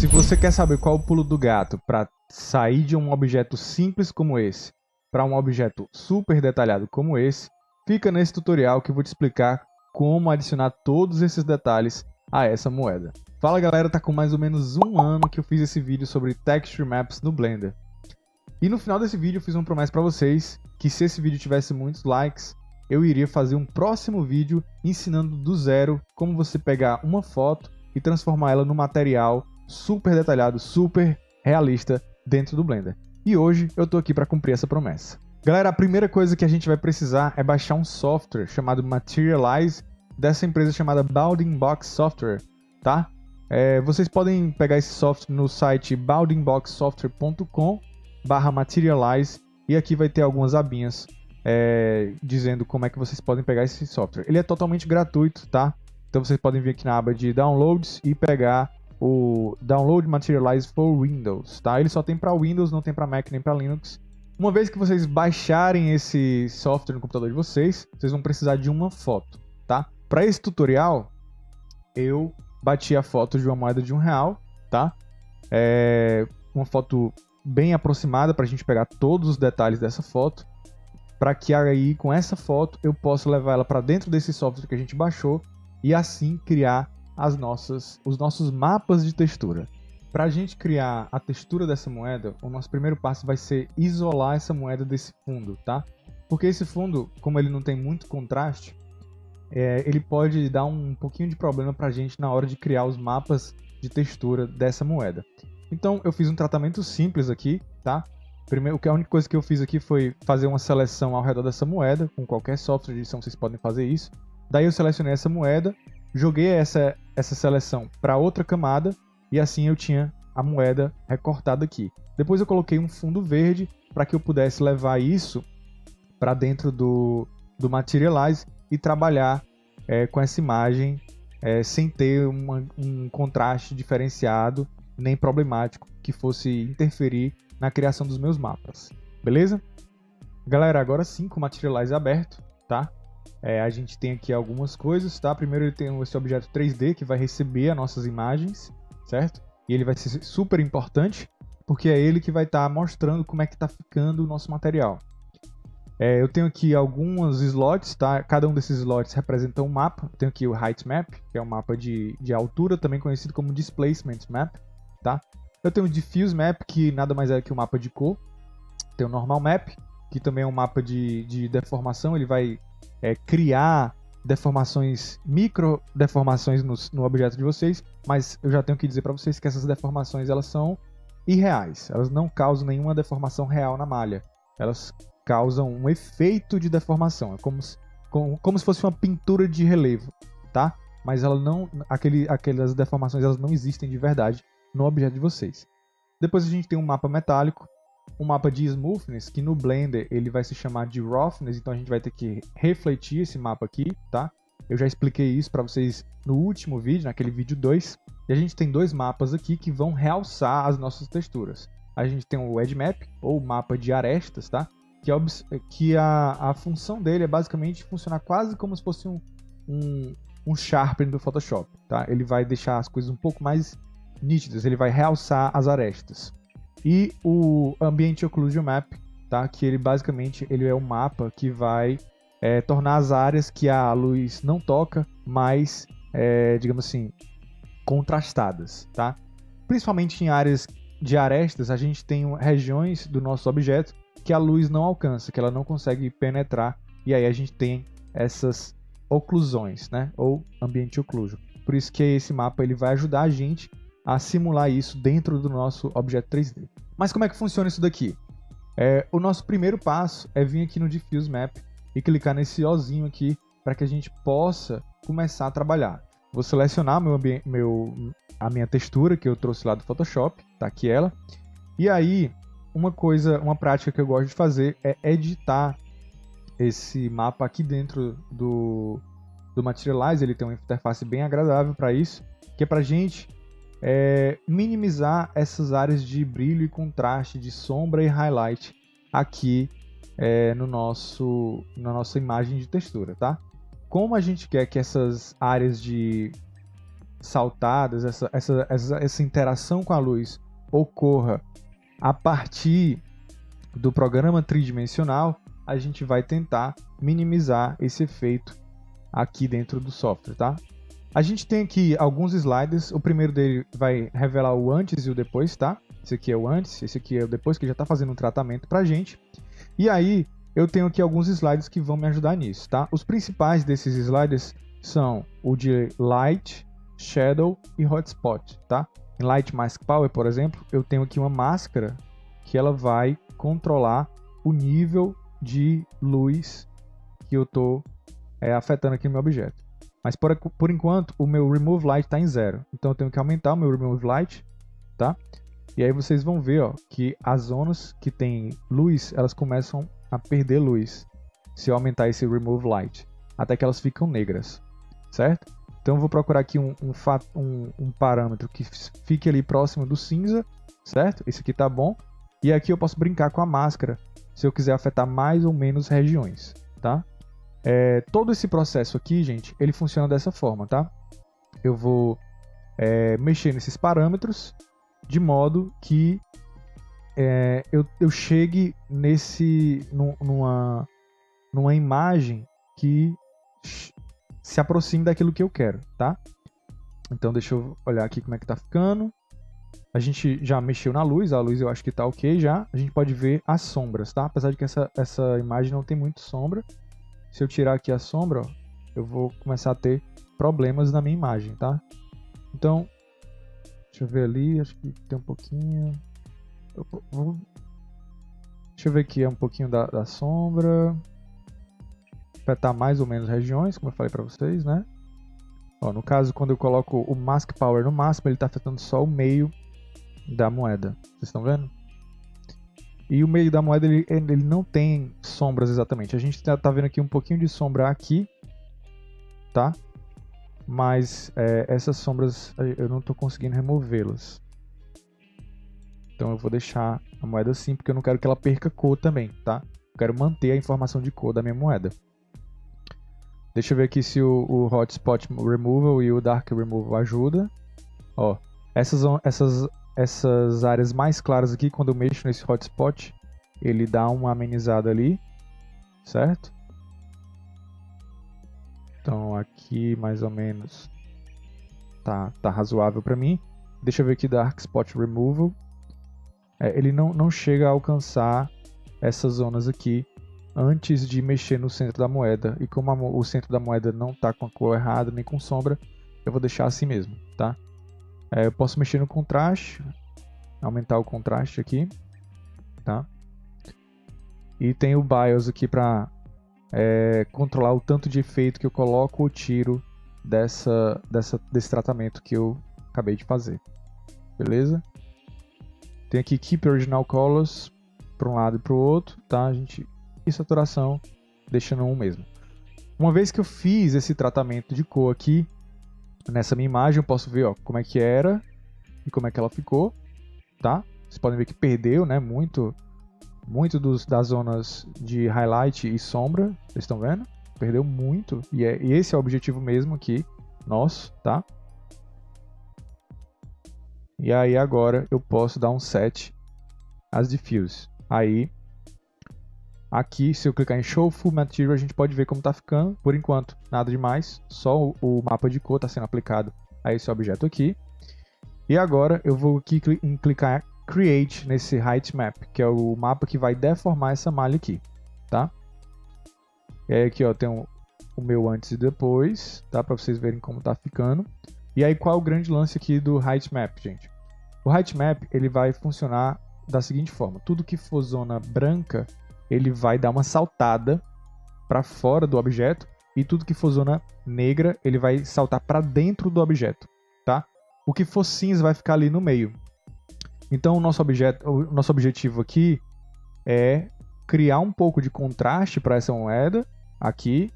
Se você quer saber qual é o pulo do gato para sair de um objeto simples como esse para um objeto super detalhado como esse, fica nesse tutorial que eu vou te explicar como adicionar todos esses detalhes a essa moeda. Fala galera, tá com mais ou menos um ano que eu fiz esse vídeo sobre Texture Maps no Blender. E no final desse vídeo eu fiz uma promessa para vocês que se esse vídeo tivesse muitos likes, eu iria fazer um próximo vídeo ensinando do zero como você pegar uma foto e transformar ela num material super detalhado, super realista dentro do Blender. E hoje eu tô aqui para cumprir essa promessa. Galera, a primeira coisa que a gente vai precisar é baixar um software chamado Materialize, dessa empresa chamada Bounding Box Software, tá? Vocês podem pegar esse software no site boundingboxsoftware.com/materialize e aqui vai ter algumas abinhas dizendo como é que vocês podem pegar esse software. Ele é totalmente gratuito, tá? Então vocês podem vir aqui na aba de Downloads e pegar o Download Materialize for Windows, tá? Ele só tem para Windows, não tem para Mac nem para Linux. Uma vez que vocês baixarem esse software no computador de vocês, vocês vão precisar de uma foto, tá? Para esse tutorial, eu bati a foto de uma moeda de R$1, tá? Uma foto bem aproximada para a gente pegar todos os detalhes dessa foto, para que aí com essa foto eu possa levar ela para dentro desse software que a gente baixou e assim criar os nossos mapas de textura. Para a gente criar a textura dessa moeda, o nosso primeiro passo vai ser isolar essa moeda desse fundo, tá? Porque esse fundo, como ele não tem muito contraste, ele pode dar um pouquinho de problema para a gente na hora de criar os mapas de textura dessa moeda. Então eu fiz um tratamento simples aqui, tá? Primeiro, a única coisa que eu fiz aqui foi fazer uma seleção ao redor dessa moeda, com qualquer software de edição vocês podem fazer isso. Daí eu selecionei essa moeda, joguei essa seleção para outra camada e assim eu tinha a moeda recortada aqui. Depois eu coloquei um fundo verde para que eu pudesse levar isso para dentro do Materialize e trabalhar com essa imagem sem ter um contraste diferenciado nem problemático que fosse interferir na criação dos meus mapas. Beleza? Galera, agora sim com o Materialize aberto, tá? A gente tem aqui algumas coisas, tá? Primeiro ele tem esse objeto 3D que vai receber as nossas imagens, certo? E ele vai ser super importante, porque é ele que vai estar mostrando como é que está ficando o nosso material. Eu tenho aqui alguns slots, tá? Cada um desses slots representa um mapa. Eu tenho aqui o Height Map, que é um mapa de altura, também conhecido como Displacement Map, tá? Eu tenho o Diffuse Map, que nada mais é que um mapa de cor. Tem o Normal Map, que também é um mapa de deformação, ele vai criar deformações, micro deformações no objeto de vocês, mas eu já tenho que dizer para vocês que essas deformações elas são irreais, elas não causam nenhuma deformação real na malha, elas causam um efeito de deformação, é como se fosse uma pintura de relevo, tá? Mas ela não, aquelas deformações elas não existem de verdade no objeto de vocês. Depois a gente tem um mapa metálico, um mapa de smoothness, que no Blender ele vai se chamar de roughness, então a gente vai ter que refletir esse mapa aqui, tá? Eu já expliquei isso para vocês no último vídeo, naquele vídeo 2. E a gente tem dois mapas aqui que vão realçar as nossas texturas. A gente tem o Edge Map, ou mapa de arestas, tá? Que a função dele é basicamente funcionar quase como se fosse um sharpen do Photoshop, tá? Ele vai deixar as coisas um pouco mais nítidas, ele vai realçar as arestas. E o Ambient Occlusion Map, tá? Que ele basicamente é um mapa que vai tornar as áreas que a luz não toca mais, digamos assim, contrastadas, tá? Principalmente em áreas de arestas, a gente tem regiões do nosso objeto que a luz não alcança, que ela não consegue penetrar, e aí a gente tem essas oclusões, né? Ou Ambient Occlusion. Por isso que esse mapa ele vai ajudar a gente a simular isso dentro do nosso objeto 3D. Mas como é que funciona isso daqui? O nosso primeiro passo é vir aqui no Diffuse Map e clicar nesse Ozinho aqui para que a gente possa começar a trabalhar. Vou selecionar a minha textura que eu trouxe lá do Photoshop, tá aqui ela. E aí, uma prática que eu gosto de fazer é editar esse mapa aqui dentro do Materialize. Ele tem uma interface bem agradável para isso, que é para a gente minimizar essas áreas de brilho e contraste, de sombra e highlight aqui na nossa imagem de textura, tá? Como a gente quer que essas áreas de saltadas, essa interação com a luz ocorra a partir do programa tridimensional, a gente vai tentar minimizar esse efeito aqui dentro do software, tá? A gente tem aqui alguns sliders, o primeiro dele vai revelar o antes e o depois, tá? Esse aqui é o antes, esse aqui é o depois, que já está fazendo um tratamento pra gente. E aí, eu tenho aqui alguns sliders que vão me ajudar nisso, tá? Os principais desses sliders são o de Light, Shadow e Hotspot, tá? Em Light Mask Power, por exemplo, eu tenho aqui uma máscara que ela vai controlar o nível de luz que eu estou afetando aqui no meu objeto. Mas por enquanto, o meu Remove Light está em 0. Então eu tenho que aumentar o meu Remove Light, tá? E aí vocês vão ver, ó, que as zonas que tem luz, elas começam a perder luz se eu aumentar esse Remove Light, até que elas ficam negras, certo? Então eu vou procurar aqui um parâmetro que fique ali próximo do cinza, certo? Esse aqui tá bom. E aqui eu posso brincar com a máscara, se eu quiser afetar mais ou menos regiões, tá? Todo esse processo aqui, gente, ele funciona dessa forma, tá? Eu vou mexer nesses parâmetros de modo que eu chegue numa imagem que se aproxime daquilo que eu quero, tá? Então deixa eu olhar aqui como é que tá ficando. A gente já mexeu na luz, a luz eu acho que tá ok já. A gente pode ver as sombras, tá? Apesar de que essa imagem não tem muito sombra. Se eu tirar aqui a sombra, ó, eu vou começar a ter problemas na minha imagem, tá? Então, deixa eu ver ali, acho que tem um pouquinho. Deixa eu ver aqui, um pouquinho da sombra. Afetar mais ou menos regiões, como eu falei para vocês, né? Ó, no caso, quando eu coloco o Mask Power no máximo, ele está afetando só o meio da moeda. Vocês estão vendo? E o meio da moeda, ele não tem sombras exatamente. A gente tá vendo aqui um pouquinho de sombra aqui, tá? Mas essas sombras eu não estou conseguindo removê-las. Então eu vou deixar a moeda assim, porque eu não quero que ela perca cor também, tá? Eu quero manter a informação de cor da minha moeda. Deixa eu ver aqui se o Hotspot Removal e o Dark Removal ajuda. Ó, essas áreas mais claras aqui, quando eu mexo nesse Hotspot, ele dá uma amenizada ali, certo? Então aqui mais ou menos tá razoável para mim. Deixa eu ver aqui Dark Spot Removal. Ele não chega a alcançar essas zonas aqui antes de mexer no centro da moeda. E como o centro da moeda não está com a cor errada, nem com sombra, eu vou deixar assim mesmo, tá? Eu posso mexer no contraste, aumentar o contraste aqui, tá? E tem o BIOS aqui para controlar o tanto de efeito que eu coloco ou tiro desse tratamento que eu acabei de fazer. Beleza? Tem aqui Keep Original Colors para um lado e para o outro, tá? E saturação deixando um mesmo. Uma vez que eu fiz esse tratamento de cor aqui, nessa minha imagem eu posso ver, ó, como é que era e como é que ela ficou, tá? Vocês podem ver que perdeu, né, muito das zonas de highlight e sombra, vocês estão vendo? Perdeu muito, e esse é o objetivo mesmo aqui, nosso, tá? E aí agora eu posso dar um set às diffuse. Aí, aqui, se eu clicar em Show Full Material, a gente pode ver como está ficando. Por enquanto, nada demais, só o mapa de cor está sendo aplicado a esse objeto aqui. E agora eu vou aqui clicar em Create nesse Height Map, que é o mapa que vai deformar essa malha aqui, tá? E aí aqui, ó, tem o meu antes e depois, tá? Para vocês verem como está ficando. E aí qual é o grande lance aqui do Height Map, gente? O Height Map, ele vai funcionar da seguinte forma: tudo que for zona branca, ele vai dar uma saltada para fora do objeto, e tudo que for zona negra, ele vai saltar para dentro do objeto, tá? O que for cinza vai ficar ali no meio. Então o nosso objetivo aqui é criar um pouco de contraste para essa moeda aqui,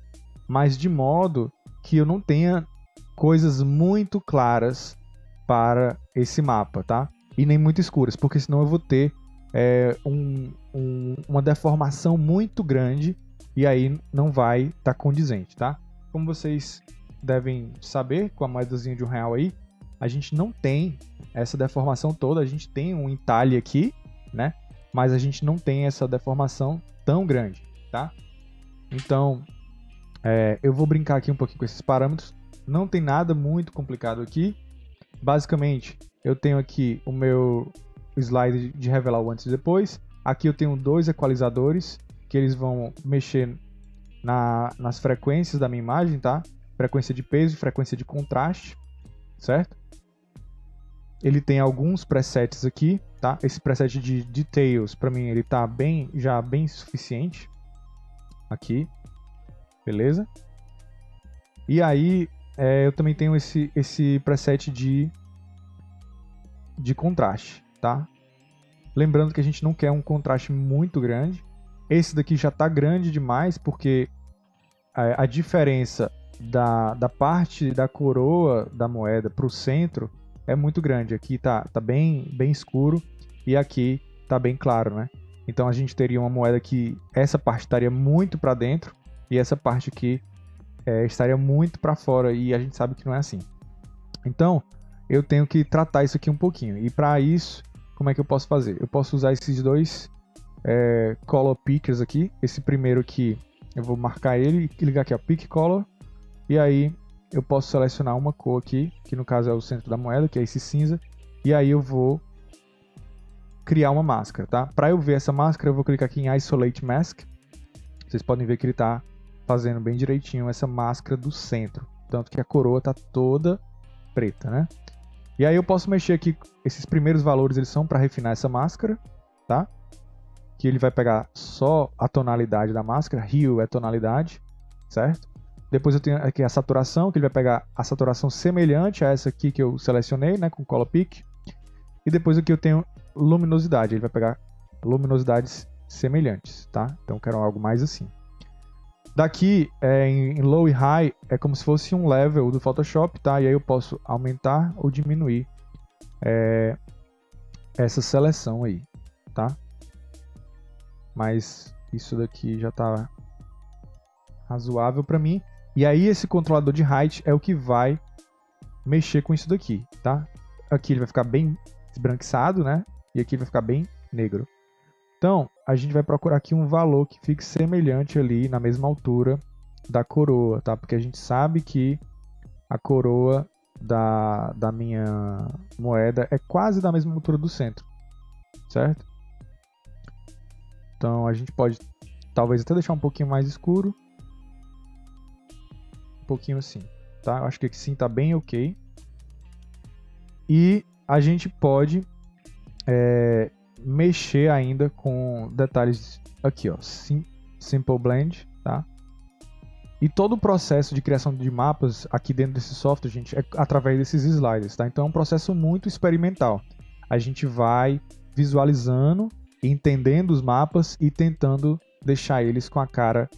mas de modo que eu não tenha coisas muito claras para esse mapa, tá? E nem muito escuras, porque senão eu vou ter uma deformação muito grande e aí não vai estar condizente, tá? Como vocês devem saber, com a moedazinha de R$1 aí, a gente não tem essa deformação toda. A gente tem um entalhe aqui, né? Mas a gente não tem essa deformação tão grande, tá? Então, eu vou brincar aqui um pouquinho com esses parâmetros. Não tem nada muito complicado aqui. Basicamente, eu tenho aqui o meu slide de revelar o antes e depois. Aqui eu tenho 2 equalizadores, que eles vão mexer nas frequências da minha imagem, tá? Frequência de peso e frequência de contraste, certo? Ele tem alguns presets aqui, tá? Esse preset de details, para mim, ele tá já bem suficiente. Aqui, beleza? E aí, eu também tenho esse preset de contraste, tá? Lembrando que a gente não quer um contraste muito grande. Esse daqui já tá grande demais, porque a diferença da parte da coroa da moeda para o centro é muito grande. Aqui tá bem escuro e aqui tá bem claro, né? Então a gente teria uma moeda que essa parte estaria muito para dentro e essa parte aqui estaria muito para fora, e a gente sabe que não é assim. Então eu tenho que tratar isso aqui um pouquinho, e para isso, como é que eu posso fazer? Eu posso usar esses dois color pickers aqui. Esse primeiro aqui eu vou marcar ele e ligar aqui, ó, Pick Color. E aí eu posso selecionar uma cor aqui, que no caso é o centro da moeda, que é esse cinza. E aí eu vou criar uma máscara, tá? Para eu ver essa máscara, eu vou clicar aqui em Isolate Mask. Vocês podem ver que ele está fazendo bem direitinho essa máscara do centro. Tanto que a coroa está toda preta, né? E aí eu posso mexer aqui, esses primeiros valores eles são para refinar essa máscara, tá? Que ele vai pegar só a tonalidade da máscara, Hue é tonalidade, certo? Depois eu tenho aqui a saturação, que ele vai pegar a saturação semelhante a essa aqui que eu selecionei, né, com Color Pick. E depois aqui eu tenho luminosidade, ele vai pegar luminosidades semelhantes, tá? Então eu quero algo mais assim. Daqui, em Low e High, é como se fosse um level do Photoshop, tá? E aí eu posso aumentar ou diminuir essa seleção aí, tá? Mas isso daqui já está razoável para mim. E aí esse controlador de height é o que vai mexer com isso daqui, tá? Aqui ele vai ficar bem esbranquiçado, né? E aqui ele vai ficar bem negro. Então, a gente vai procurar aqui um valor que fique semelhante ali na mesma altura da coroa, tá? Porque a gente sabe que a coroa da minha moeda é quase da mesma altura do centro, certo? Então a gente pode talvez até deixar um pouquinho mais escuro. Um pouquinho assim, tá? Eu acho que sim, tá bem ok. E a gente pode mexer ainda com detalhes aqui, ó. Simple Blend, tá? E todo o processo de criação de mapas aqui dentro desse software, gente, é através desses sliders, tá? Então é um processo muito experimental. A gente vai visualizando, entendendo os mapas e tentando deixar eles com a cara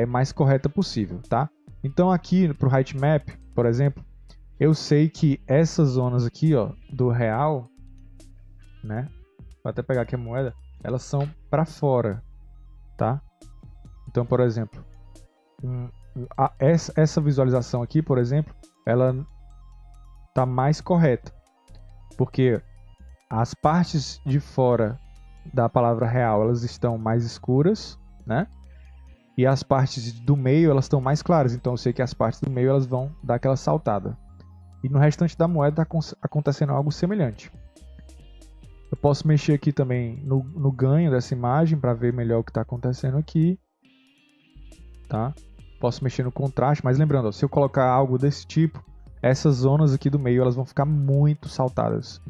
mais correta possível, tá? Então aqui pro Height Map, por exemplo, eu sei que essas zonas aqui, ó, do real, né? Vou até pegar aqui a moeda, elas são para fora, tá? Então, por exemplo, essa visualização aqui, por exemplo, ela tá mais correta, porque as partes de fora da palavra real, elas estão mais escuras, né? E as partes do meio, elas estão mais claras. Então eu sei que as partes do meio, elas vão dar aquela saltada. E no restante da moeda está acontecendo algo semelhante. Eu posso mexer aqui também no ganho dessa imagem para ver melhor o que está acontecendo aqui, tá? Posso mexer no contraste, mas lembrando, ó, se eu colocar algo desse tipo, essas zonas aqui do meio, elas vão ficar muito saltadas,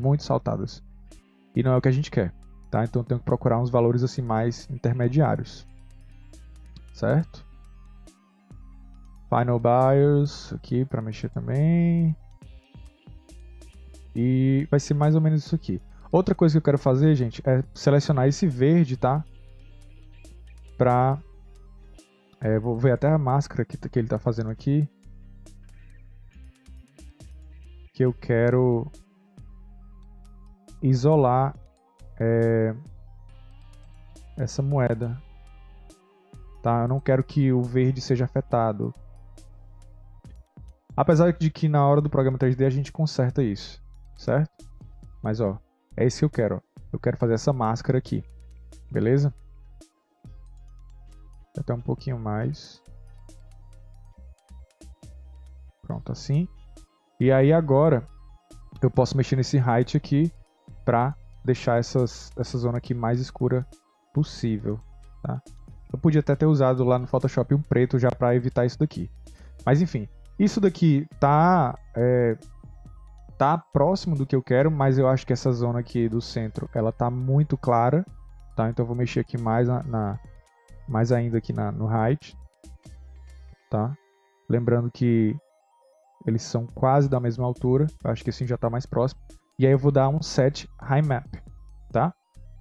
e não é o que a gente quer, tá? Então eu tenho que procurar uns valores assim mais intermediários, certo? Final Bios aqui para mexer também, e vai ser mais ou menos isso aqui. Outra coisa que eu quero fazer, gente, é selecionar esse verde, tá? Vou ver até a máscara que ele tá fazendo aqui. Que eu quero isolar essa moeda, tá? Eu não quero que o verde seja afetado. Apesar de que na hora do programa 3D a gente conserta isso, certo? Mas ó, é isso que eu quero. Ó. Eu quero fazer essa máscara aqui, beleza? Até um pouquinho mais. Pronto, assim. E aí agora eu posso mexer nesse height aqui para deixar essa zona aqui mais escura possível, tá? Eu podia até ter usado lá no Photoshop um preto já para evitar isso daqui. Mas enfim, isso daqui tá próximo do que eu quero, mas eu acho que essa zona aqui do centro, ela tá muito clara, tá? Então eu vou mexer aqui mais mais ainda aqui no height, tá? Lembrando que eles são quase da mesma altura, eu acho que assim já tá mais próximo. E aí eu vou dar um set high map, tá?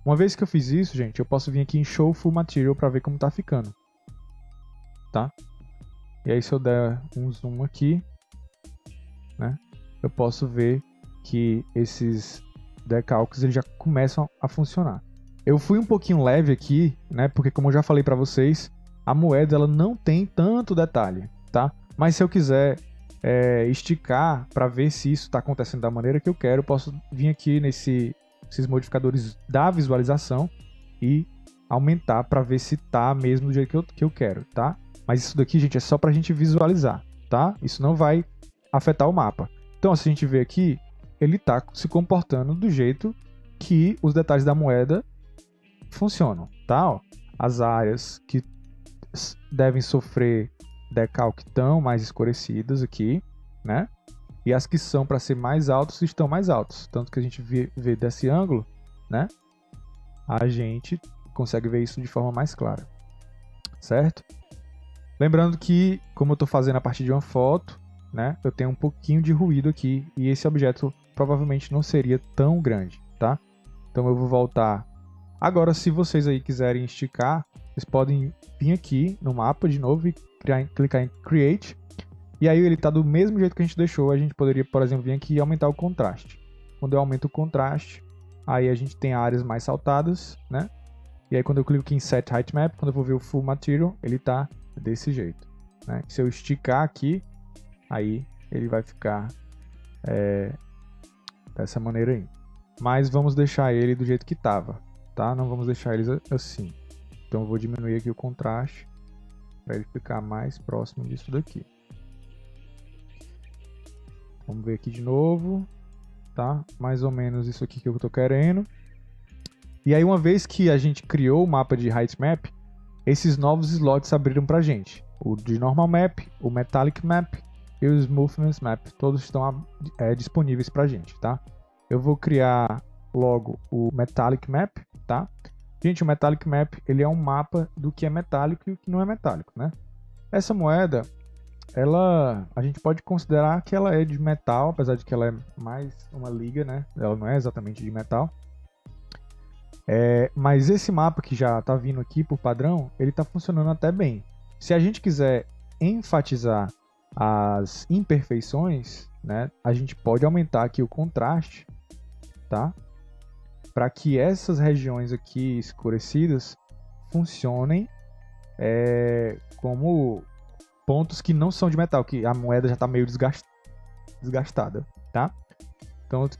Uma vez que eu fiz isso, gente, eu posso vir aqui em Show Full Material para ver como tá ficando, tá? E aí se eu der um zoom aqui, né, eu posso ver que esses decalques eles já começam a funcionar. Eu fui um pouquinho leve aqui, né, porque como eu já falei para vocês, a moeda ela não tem tanto detalhe, tá? Mas se eu quiser esticar para ver se isso está acontecendo da maneira que eu quero, eu posso vir aqui nesses modificadores da visualização e aumentar para ver se tá mesmo do jeito que eu quero, tá? Mas isso daqui, gente, é só para a gente visualizar, tá? Isso não vai afetar o mapa. Então, se a gente vê aqui, ele está se comportando do jeito que os detalhes da moeda funcionam, tá? Ó, as áreas que devem sofrer decalque estão mais escurecidas aqui, né? E as que são para ser mais altos estão mais altos. Tanto que a gente vê desse ângulo, né? A gente consegue ver isso de forma mais clara, certo? Lembrando que, como eu estou fazendo a partir de uma foto, né? Eu tenho um pouquinho de ruído aqui e esse objeto provavelmente não seria tão grande, tá? Então eu vou voltar. Agora, se vocês aí quiserem esticar, vocês podem vir aqui no mapa de novo e clicar em Create. E aí ele está do mesmo jeito que a gente deixou. A gente poderia, por exemplo, vir aqui e aumentar o contraste. Quando eu aumento o contraste, aí a gente tem áreas mais saltadas, né? E aí quando eu clico aqui em Set Height Map, quando eu vou ver o Full Material, ele está desse jeito, né? Se eu esticar aqui, aí ele vai ficar dessa maneira aí. Mas vamos deixar ele do jeito que estava, tá? Não vamos deixar eles assim. Então eu vou diminuir aqui o contraste para ele ficar mais próximo disso daqui. Vamos ver aqui de novo, tá? Mais ou menos isso aqui que eu estou querendo. E aí uma vez que a gente criou o mapa de Height Map, esses novos slots abriram para a gente. O de Normal Map, o Metallic Map e o Smoothness Map. Todos estão disponíveis para a gente, tá? Eu vou criar logo o Metallic Map, tá? Gente, o Metallic Map ele é um mapa do que é metálico e o que não é metálico, né? Essa moeda, a gente pode considerar que ela é de metal, apesar de que ela é mais uma liga, né? Ela não é exatamente de metal. Mas esse mapa que já está vindo aqui por padrão, ele está funcionando até bem. Se a gente quiser enfatizar as imperfeições, né? A gente pode aumentar aqui o contraste, tá? Para que essas regiões aqui escurecidas funcionem como pontos que não são de metal, que a moeda já está meio desgastada, tá? Então eu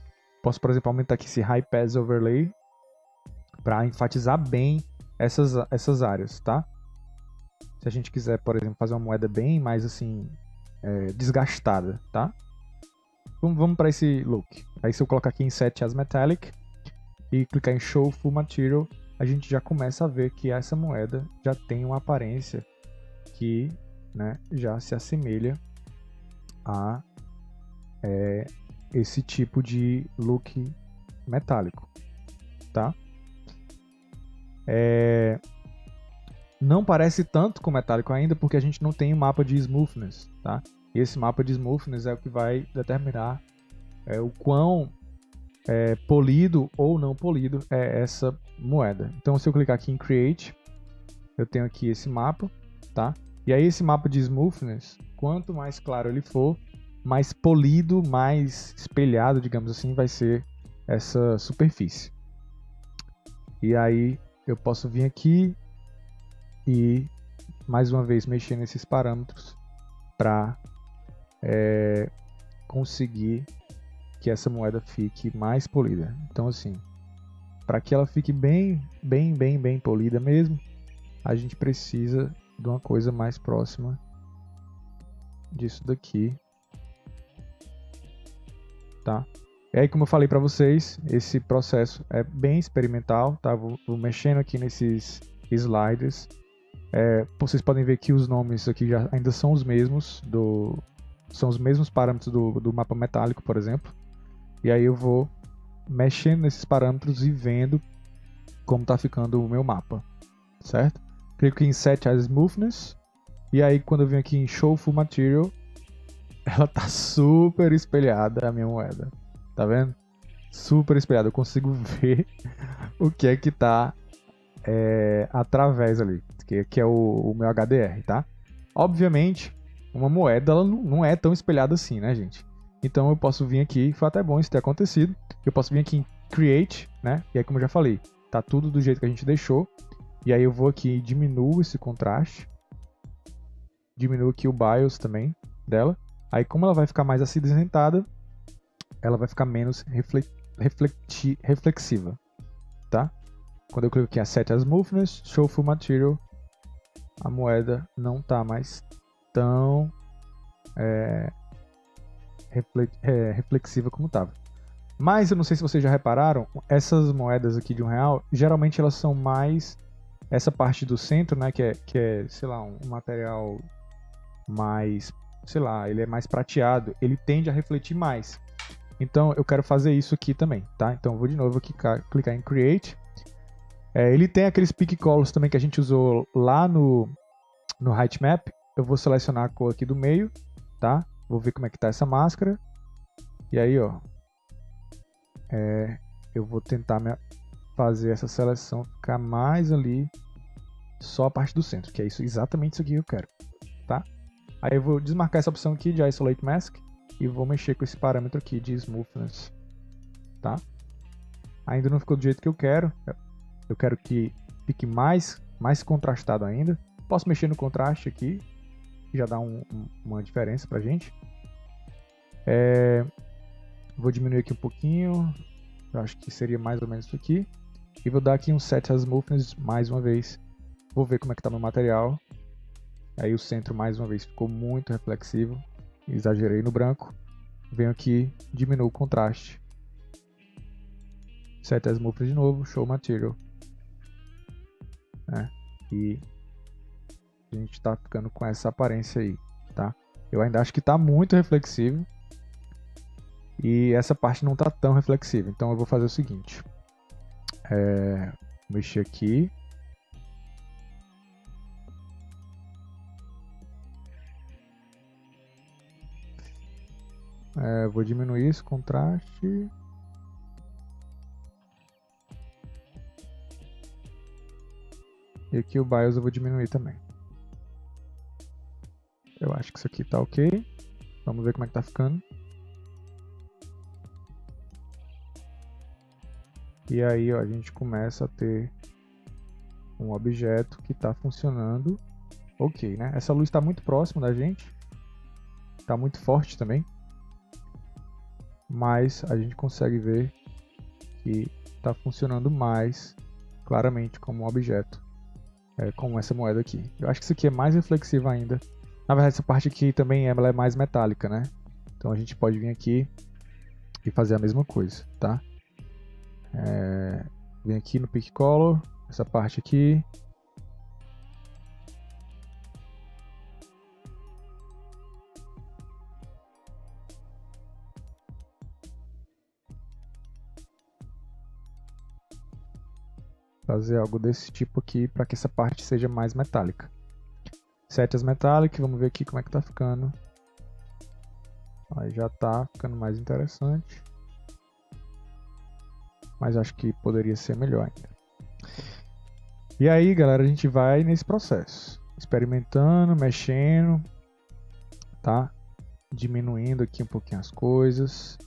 posso, por exemplo, aumentar aqui esse High Pass Overlay para enfatizar bem essas áreas, tá? Se a gente quiser, por exemplo, fazer uma moeda bem mais assim desgastada, tá? Vamos para esse look. Aí se eu colocar aqui em Set as Metallic e clicar em Show Full Material, a gente já começa a ver que essa moeda já tem uma aparência que, né, já se assemelha a esse tipo de look metálico, tá? Não parece tanto com metálico ainda porque a gente não tem um mapa de smoothness, tá? E esse mapa de smoothness é o que vai determinar o quão polido ou não polido é essa moeda. Então, se eu clicar aqui em Create, eu tenho aqui esse mapa, tá? E aí esse mapa de smoothness, quanto mais claro ele for, mais polido, mais espelhado, digamos assim, vai ser essa superfície. E aí eu posso vir aqui e mais uma vez mexer nesses parâmetros para conseguir que essa moeda fique mais polida. Então assim, para que ela fique bem polida mesmo, a gente precisa de uma coisa mais próxima disso daqui, tá? E aí, como eu falei para vocês, esse processo é bem experimental, tá? Vou mexendo aqui nesses sliders. Vocês podem ver que os nomes aqui já ainda são os mesmos, são os mesmos parâmetros do mapa metálico, por exemplo. E aí eu vou mexendo nesses parâmetros e vendo como está ficando o meu mapa, certo? Clico em Set as Smoothness, e aí quando eu venho aqui em Show Full Material, ela tá super espelhada, a minha moeda. Tá vendo? Super espelhada. Eu consigo ver o que é que tá através ali, que é o meu HDR, tá? Obviamente, uma moeda ela não é tão espelhada assim, né, gente? Então eu posso vir aqui, foi até bom isso ter acontecido, eu posso vir aqui em Create, né? E aí, como eu já falei, tá tudo do jeito que a gente deixou. E aí eu vou aqui e diminuo esse contraste. Diminuo aqui o BIOS também dela. Aí, como ela vai ficar mais acinzentada, ela vai ficar menos reflexiva, tá? Quando eu clico aqui em Set as Smoothness, Show Full Material, a moeda não está mais tão reflexiva como estava. Mas eu não sei se vocês já repararam, essas moedas aqui de R$1, geralmente elas são mais essa parte do centro, né, que é, sei lá, um material mais, sei lá, ele é mais prateado, ele tende a refletir mais. Então eu quero fazer isso aqui também, tá? Então eu vou de novo aqui clicar em Create. Ele tem aqueles pick colors também que a gente usou lá no Height-Map. Eu vou selecionar a cor aqui do meio, tá? Vou ver como é que tá essa máscara. E aí, ó, eu vou tentar fazer essa seleção ficar mais ali, só a parte do centro, que é exatamente isso aqui que eu quero, tá? Aí eu vou desmarcar essa opção aqui de Isolate Mask e vou mexer com esse parâmetro aqui de Smoothness, tá? Ainda não ficou do jeito que eu quero. Eu quero que fique mais contrastado ainda. Posso mexer no contraste aqui, que já dá uma diferença pra gente. Vou diminuir aqui um pouquinho. Eu acho que seria mais ou menos isso aqui. E vou dar aqui um Set as Smoothness mais uma vez. Vou ver como é que tá meu material. Aí o centro mais uma vez ficou muito reflexivo. Exagerei no branco. Venho aqui, diminuo o contraste. Set as Smoothness de novo, Show Material. E a gente tá ficando com essa aparência aí, tá? Eu ainda acho que tá muito reflexivo. E essa parte não tá tão reflexiva. Então eu vou fazer o seguinte. Mexer aqui. Vou diminuir esse contraste. E aqui o BIOS eu vou diminuir também. Eu acho que isso aqui tá ok. Vamos ver como é que tá ficando. E aí, ó, a gente começa a ter um objeto que está funcionando ok, né? Essa luz está muito próxima da gente. Está muito forte também. Mas a gente consegue ver que está funcionando mais claramente como um objeto. Como essa moeda aqui. Eu acho que isso aqui é mais reflexivo ainda. Na verdade, essa parte aqui também ela é mais metálica, né? Então a gente pode vir aqui e fazer a mesma coisa, tá? Vem aqui no Pick Color, essa parte aqui. Fazer algo desse tipo aqui para que essa parte seja mais metálica. Set as Metallic, vamos ver aqui como é que tá ficando. Aí já tá ficando mais interessante. Mas acho que poderia ser melhor ainda. E aí, galera, a gente vai nesse processo. Experimentando, mexendo, tá? Diminuindo aqui um pouquinho as coisas.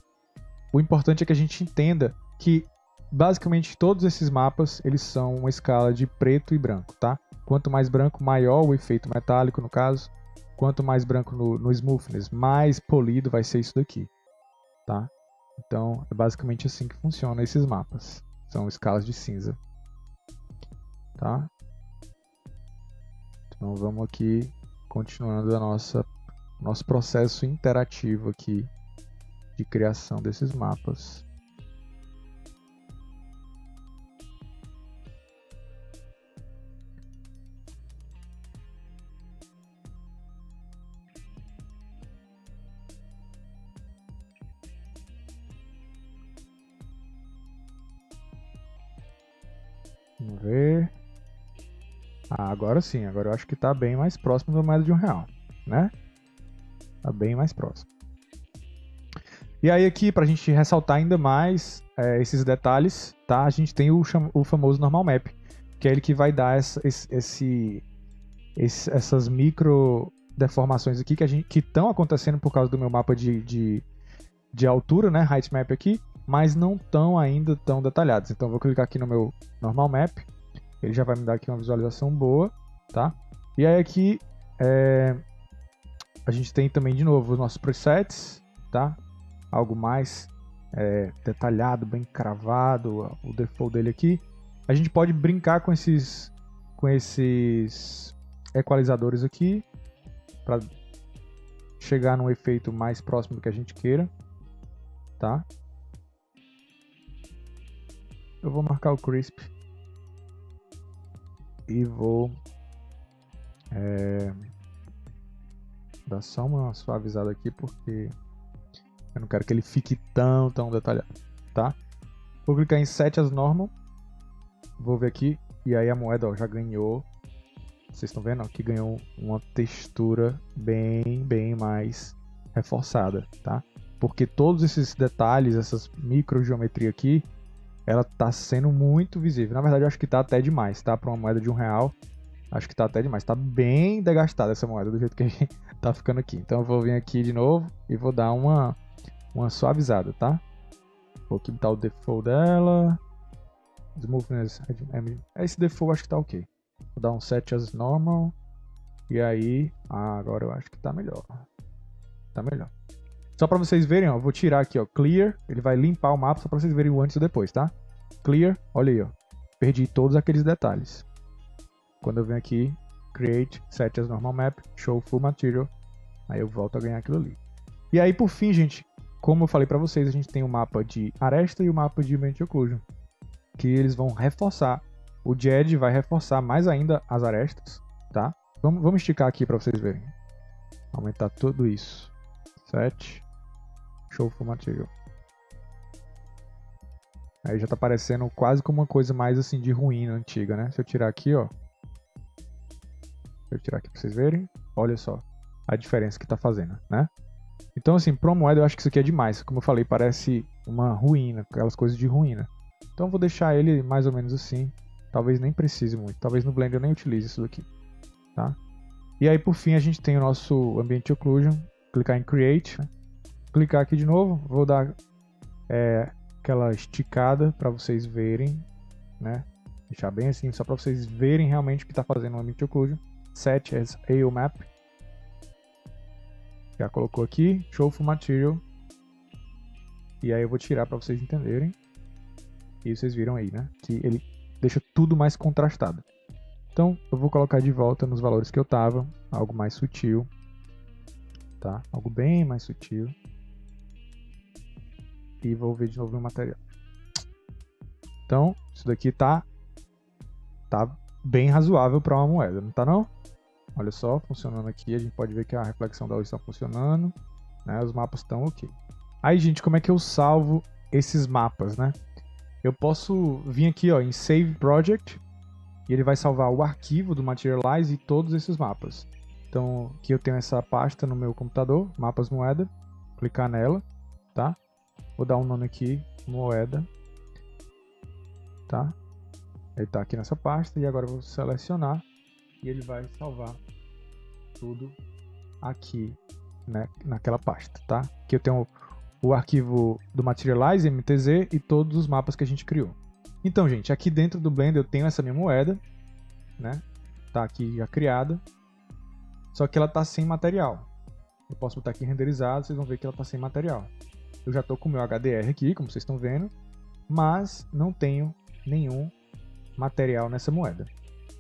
O importante é que a gente entenda que basicamente todos esses mapas, eles são uma escala de preto e branco, tá? Quanto mais branco, maior o efeito metálico, no caso. quanto mais branco no smoothness, mais polido vai ser isso daqui, tá? Então, é basicamente assim que funcionam esses mapas. São escalas de cinza, tá? Então, vamos aqui, continuando nosso processo interativo aqui de criação desses mapas. Vamos ver. Agora sim, agora eu acho que está bem mais próximo da moeda de R$1, né? Tá bem mais próximo. E aí aqui, para a gente ressaltar ainda mais esses detalhes, tá? A gente tem o famoso normal map, que é ele que vai dar essas micro deformações aqui que estão acontecendo por causa do meu mapa de altura, né? Height map aqui, mas não estão ainda tão detalhados. Então eu vou clicar aqui no meu normal map, ele já vai me dar aqui uma visualização boa, tá? E aí aqui a gente tem também de novo os nossos presets, tá? Algo mais detalhado, bem cravado, o default dele aqui. A gente pode brincar com esses equalizadores aqui para chegar num efeito mais próximo do que a gente queira, tá? Eu vou marcar o crisp e vou dar só uma suavizada aqui porque eu não quero que ele fique tão detalhado, tá? Vou clicar em Set as Normal, vou ver aqui, e aí a moeda já ganhou, vocês estão vendo? Que ganhou uma textura bem mais reforçada, tá? Porque todos esses detalhes, essas microgeometria aqui, ela tá sendo muito visível. Na verdade, eu acho que tá até demais, tá? Para uma moeda de R$1, acho que tá até demais. Tá bem desgastada essa moeda, do jeito que tá ficando aqui. Então eu vou vir aqui de novo e vou dar uma suavizada, tá? Vou aqui botar o default dela. Smoothness. Esse default acho que tá ok. Vou dar um set as normal. E aí, agora eu acho que tá melhor. Tá melhor. Só para vocês verem, ó, eu vou tirar aqui, ó, clear. Ele vai limpar o mapa só para vocês verem o antes e o depois, tá? Clear, olha aí, ó. Perdi todos aqueles detalhes. Quando eu venho aqui, create, set as normal map, show full material, aí eu volto a ganhar aquilo ali. E aí, por fim, gente, como eu falei para vocês, a gente tem o mapa de aresta e o mapa de ambient occlusion, que eles vão reforçar. O JED vai reforçar mais ainda as arestas, tá? Vamos esticar aqui para vocês verem. Aumentar tudo isso. Set, show full material. Aí já tá parecendo quase como uma coisa mais assim de ruína antiga, né? Se eu tirar aqui, ó. Se eu tirar aqui pra vocês verem, olha só a diferença que tá fazendo, né? Então assim, pra uma moeda eu acho que isso aqui é demais. Como eu falei, parece uma ruína, aquelas coisas de ruína. Então eu vou deixar ele mais ou menos assim. Talvez nem precise muito. Talvez no Blender eu nem utilize isso daqui, tá? E aí por fim a gente tem o nosso Ambient Occlusion. Clicar em Create. Né? Clicar aqui de novo. Vou dar aquela esticada para vocês verem, né? Deixar bem assim, só para vocês verem realmente o que está fazendo o Ambient Occlusion. Set as AO Map. Já colocou aqui. Show Full Material. E aí eu vou tirar para vocês entenderem. E vocês viram aí, né? Que ele deixa tudo mais contrastado. Então eu vou colocar de volta nos valores que eu tava. Algo mais sutil. Tá? Algo bem mais sutil. E vou ver de novo no material. Então, isso daqui tá bem razoável para uma moeda, não tá não? Olha só, funcionando aqui, a gente pode ver que a reflexão da luz está funcionando, né? Os mapas estão ok. Aí, gente, como é que eu salvo esses mapas, né? Eu posso vir aqui, ó, em Save Project, e ele vai salvar o arquivo do Materialize e todos esses mapas. Então, aqui eu tenho essa pasta no meu computador, mapas moeda, clicar nela, tá? Vou dar um nome aqui, moeda, tá? Ele tá aqui nessa pasta e agora eu vou selecionar e ele vai salvar tudo aqui, né, naquela pasta, tá? Aqui eu tenho o arquivo do Materialize, MTZ e todos os mapas que a gente criou. Então, gente, aqui dentro do Blender eu tenho essa minha moeda, né? Tá aqui já criada. só que ela está sem material. Eu posso botar aqui renderizado, vocês vão ver que ela está sem material. Eu já estou com o meu HDR aqui, como vocês estão vendo, mas não tenho nenhum material nessa moeda.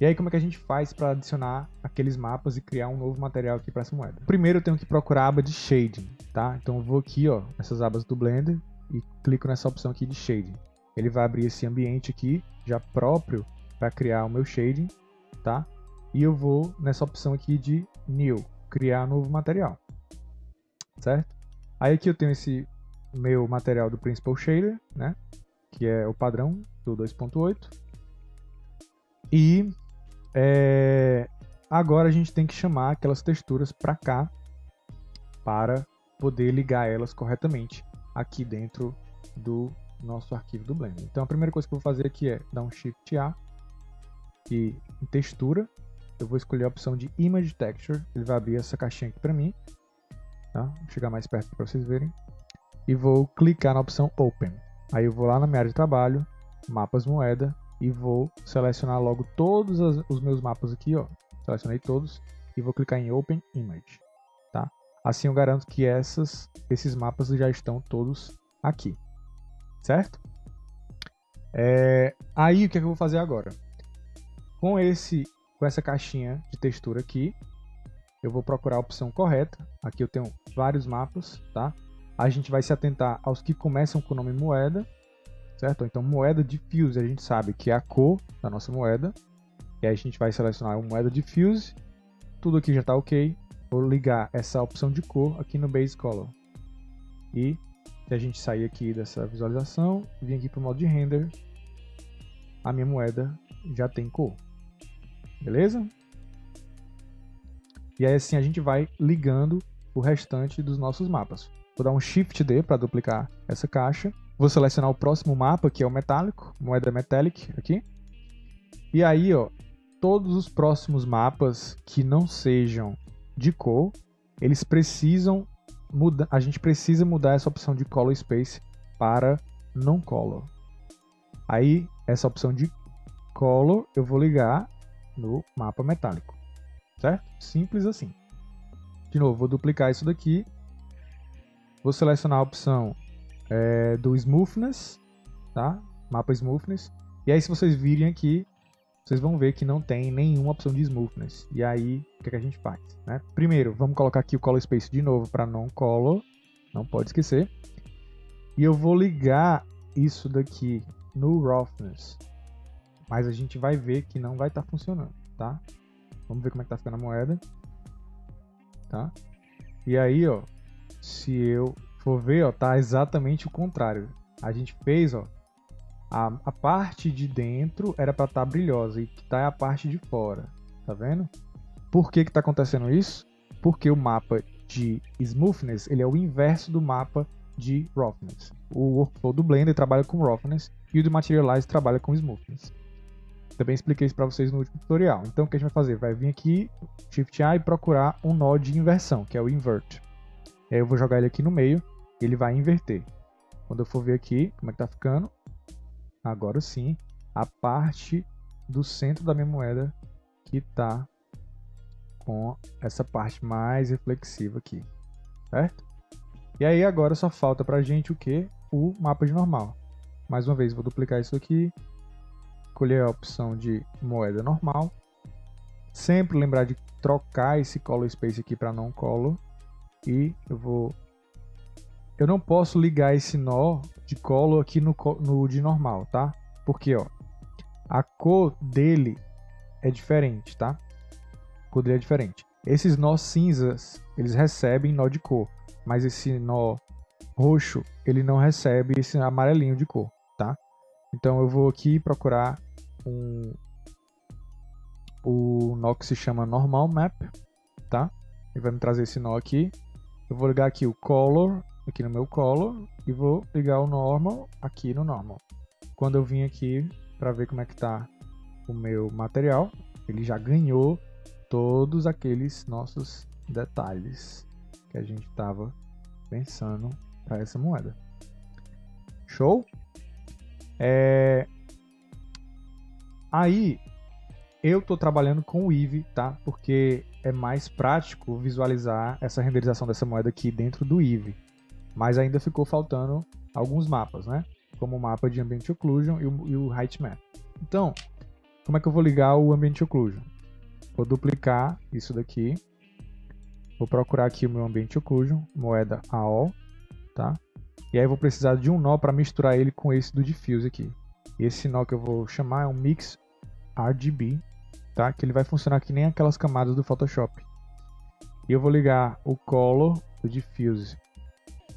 E aí como é que a gente faz para adicionar aqueles mapas e criar um novo material aqui para essa moeda? Primeiro eu tenho que procurar a aba de Shading, tá? Então eu vou aqui, ó, nessas abas do Blender e clico nessa opção aqui de Shading. Ele vai abrir esse ambiente aqui, já próprio para criar o meu Shading, tá? E eu vou nessa opção aqui de New, criar novo material, certo? Aí aqui eu tenho esse meu material do Principal Shader, né? Que é o padrão do 2.8. E agora a gente tem que chamar aquelas texturas para cá para poder ligar elas corretamente aqui dentro do nosso arquivo do Blender. Então a primeira coisa que eu vou fazer aqui é dar um Shift A e em textura eu vou escolher a opção de Image Texture. Ele vai abrir essa caixinha aqui para mim, tá? Vou chegar mais perto para vocês verem e vou clicar na opção Open. Aí eu vou lá na minha área de trabalho, mapas moeda, e vou selecionar logo todos os meus mapas aqui, ó. Selecionei todos e vou clicar em Open Image, tá? Assim eu garanto que esses mapas já estão todos aqui, certo? Aí o que é que eu vou fazer agora? Com essa caixinha de textura aqui, eu vou procurar a opção correta. Aqui eu tenho vários mapas, tá? A gente vai se atentar aos que começam com o nome moeda, certo? Então moeda diffuse a gente sabe que é a cor da nossa moeda. E aí a gente vai selecionar a moeda diffuse. Tudo aqui já está ok. Vou ligar essa opção de cor aqui no Base Color. E se a gente sair aqui dessa visualização, vir aqui para o modo de render, a minha moeda já tem cor. Beleza? E aí assim a gente vai ligando o restante dos nossos mapas. Vou dar um Shift D para duplicar essa caixa. Vou selecionar o próximo mapa, que é o metálico, moeda metallic aqui. E aí, ó, todos os próximos mapas que não sejam de cor, eles precisam mudar, a gente precisa mudar essa opção de Color Space para Non Color. Aí, essa opção de Color eu vou ligar no mapa metálico, certo? Simples assim. De novo, vou duplicar isso daqui. Vou selecionar a opção do Smoothness, tá? Mapa Smoothness. E aí se vocês virem aqui, vocês vão ver que não tem nenhuma opção de Smoothness. E aí, o que a gente faz? Né? Primeiro, vamos colocar aqui o Color Space de novo para Non Color. Não pode esquecer. E eu vou ligar isso daqui no Roughness. Mas a gente vai ver que não vai estar funcionando, tá? Vamos ver como é que tá ficando a moeda. Tá? E aí, ó, se eu for ver, ó, tá exatamente o contrário. A gente fez, ó, a parte de dentro era para estar brilhosa e que tá a parte de fora, tá vendo? Por que que tá acontecendo isso? Porque o mapa de Smoothness, ele é o inverso do mapa de Roughness. O workflow do Blender trabalha com Roughness e o do Materialize trabalha com Smoothness. Também expliquei isso para vocês no último tutorial. Então o que a gente vai fazer? Vai vir aqui, Shift A e procurar um nó de inversão, que é o Invert. E aí eu vou jogar ele aqui no meio e ele vai inverter. Quando eu for ver aqui como é que tá ficando, agora sim, a parte do centro da minha moeda que tá com essa parte mais reflexiva aqui, certo? E aí agora só falta pra gente o que? O mapa de normal. Mais uma vez, vou duplicar isso aqui, escolher a opção de moeda normal. Sempre lembrar de trocar esse Color Space aqui para Non Color. E eu não posso ligar esse nó de color aqui no de normal, tá? Porque, ó, a cor dele é diferente, tá? A cor dele é diferente. Esses nós cinzas, eles recebem nó de cor, mas esse nó roxo, ele não recebe esse amarelinho de cor, tá? Então eu vou aqui procurar o nó que se chama Normal Map, tá? Ele vai me trazer esse nó aqui. Eu vou ligar aqui o Color, aqui no meu Color, e vou ligar o Normal aqui no Normal. Quando eu vim aqui para ver como é que tá o meu material, ele já ganhou todos aqueles nossos detalhes que a gente estava pensando para essa moeda. Show? Aí eu tô trabalhando com o Eevee, tá? Porque é mais prático visualizar essa renderização dessa moeda aqui dentro do Eevee. Mas ainda ficou faltando alguns mapas, né? Como o mapa de Ambient Occlusion e o Height Map. Então, como é que eu vou ligar o Ambient Occlusion? Vou duplicar isso daqui. Vou procurar aqui o meu Ambient Occlusion, moeda AO, tá? E aí eu vou precisar de um nó para misturar ele com esse do Diffuse aqui. E esse nó que eu vou chamar é um Mix RGB, tá? Que ele vai funcionar que nem aquelas camadas do Photoshop. E eu vou ligar o Color do Diffuse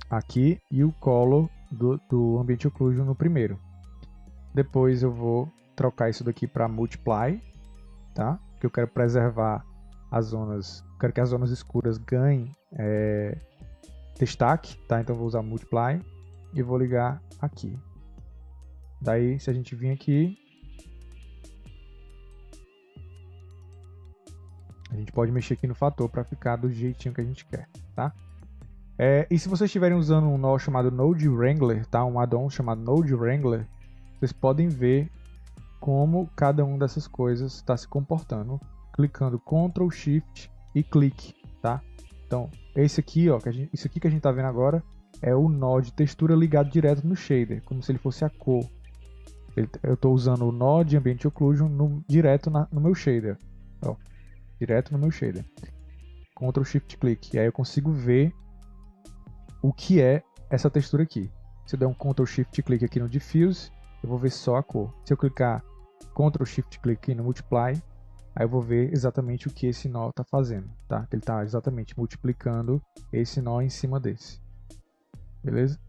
aqui e o Color do Ambient Occlusion no primeiro. Depois eu vou trocar isso daqui para Multiply, tá? Que eu quero preservar as zonas, quero que as zonas escuras ganhem destaque, tá? Então eu vou usar Multiply e vou ligar aqui. Daí, se a gente vir aqui, a gente pode mexer aqui no fator para ficar do jeitinho que a gente quer, tá? E se vocês estiverem usando um nó chamado Node Wrangler, tá? Um add-on chamado Node Wrangler, vocês podem ver como cada uma dessas coisas está se comportando, clicando Ctrl, Shift e clique, tá? Então, esse aqui, ó, isso aqui que a gente está vendo agora é o nó de textura ligado direto no shader, como se ele fosse a cor. Eu estou usando o nó de Ambient Occlusion direto no meu shader, ó, direto no meu shader. Ctrl, Shift, clique, e aí eu consigo ver o que é essa textura aqui. Se eu der um Ctrl, Shift, clique aqui no Diffuse, eu vou ver só a cor. Se eu clicar Ctrl, Shift, clique aqui no Multiply, aí eu vou ver exatamente o que esse nó está fazendo, tá? Ele está exatamente multiplicando esse nó em cima desse. Beleza?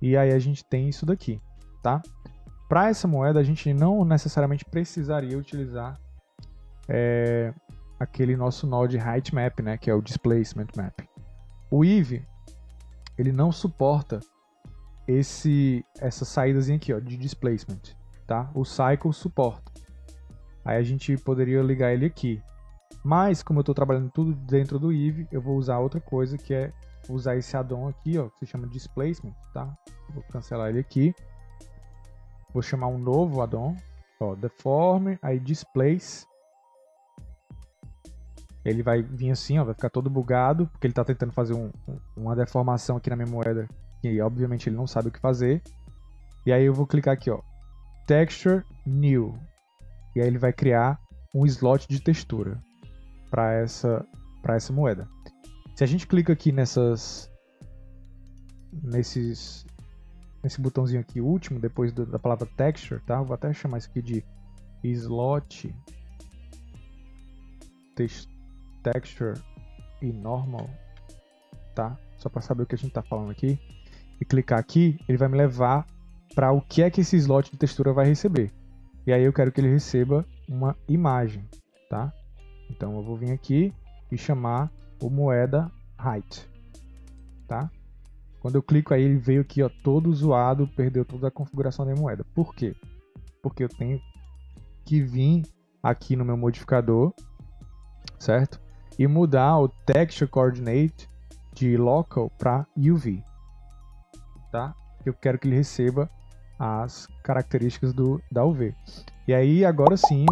E aí a gente tem isso daqui, tá? Para essa moeda a gente não necessariamente precisaria utilizar aquele nosso nó de Height Map, né? Que é o Displacement Map. O Eevee, ele não suporta essa saídazinha aqui, ó, de Displacement, tá? O Cycle suporta. Aí a gente poderia ligar ele aqui. Mas, como eu estou trabalhando tudo dentro do Eevee, eu vou usar outra coisa, que é usar esse add-on aqui, ó, que se chama Displacement, tá? Vou cancelar ele aqui. Vou chamar um novo add-on, ó, Deform, aí Displace. Ele vai vir assim, ó, vai ficar todo bugado, porque ele está tentando fazer uma deformação aqui na minha moeda, que obviamente ele não sabe o que fazer. E aí eu vou clicar aqui, ó, Texture New. E aí ele vai criar um slot de textura para essa moeda. Se a gente clica aqui nesse botãozinho aqui último, depois da palavra Texture, tá? Eu vou até chamar isso aqui de Slot Texture e Normal, tá? Só para saber o que a gente está falando aqui. E clicar aqui, ele vai me levar para o que é que esse slot de textura vai receber. E aí eu quero que ele receba uma imagem, tá? Então eu vou vir aqui e chamar o moeda Height, tá? Quando eu clico aí, ele veio aqui, ó, todo zoado, perdeu toda a configuração da minha moeda. Por quê? Porque eu tenho que vir aqui no meu modificador, certo? E mudar o Texture Coordinate de Local para UV, tá? Eu quero que ele receba as características da UV. E aí, agora sim,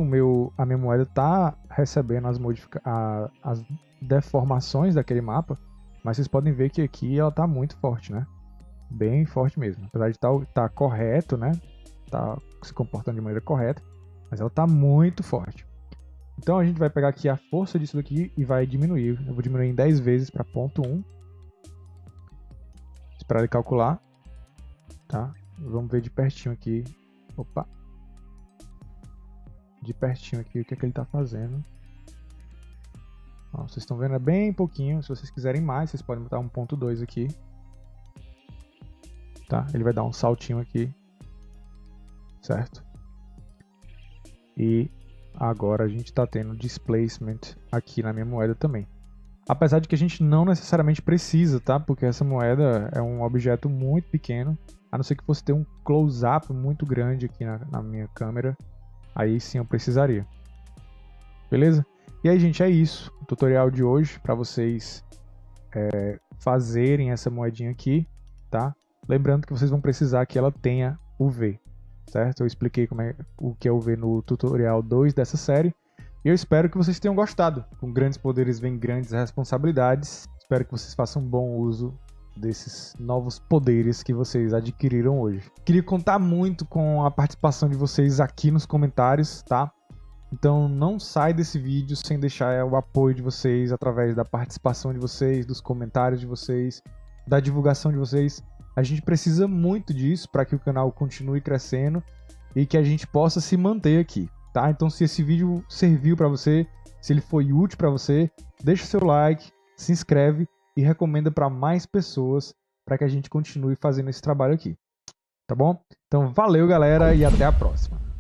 a minha moeda está recebendo as deformações daquele mapa, mas vocês podem ver que aqui ela está muito forte, né? Bem forte mesmo. Apesar de estar correto, né? Tá se comportando de maneira correta, mas ela está muito forte. Então a gente vai pegar aqui a força disso daqui e vai diminuir. Eu vou diminuir em 10 vezes para 0.1. Esperar ele calcular, tá? Vamos ver de pertinho aqui. Opa! De pertinho aqui o que é que ele está fazendo. Ó, vocês estão vendo, é bem pouquinho. Se vocês quiserem mais, vocês podem botar 1.2 aqui. Tá? Ele vai dar um saltinho aqui. Certo? E agora a gente está tendo displacement aqui na minha moeda também. Apesar de que a gente não necessariamente precisa, tá? Porque essa moeda é um objeto muito pequeno. A não ser que fosse ter um close-up muito grande aqui na minha câmera. Aí sim eu precisaria. Beleza? E aí, gente, é isso. O tutorial de hoje para vocês fazerem essa moedinha aqui, tá? Lembrando que vocês vão precisar que ela tenha UV, certo? Eu expliquei o que é UV no tutorial 2 dessa série. E eu espero que vocês tenham gostado. Com grandes poderes vem grandes responsabilidades. Espero que vocês façam bom uso desses novos poderes que vocês adquiriram hoje. Queria contar muito com a participação de vocês aqui nos comentários, tá? Então não sai desse vídeo sem deixar o apoio de vocês através da participação de vocês, dos comentários de vocês, da divulgação de vocês. A gente precisa muito disso para que o canal continue crescendo e que a gente possa se manter aqui, tá? Então se esse vídeo serviu para você, se ele foi útil para você, deixa o seu like, se inscreve e recomenda para mais pessoas para que a gente continue fazendo esse trabalho aqui, tá bom? Então valeu galera e até a próxima.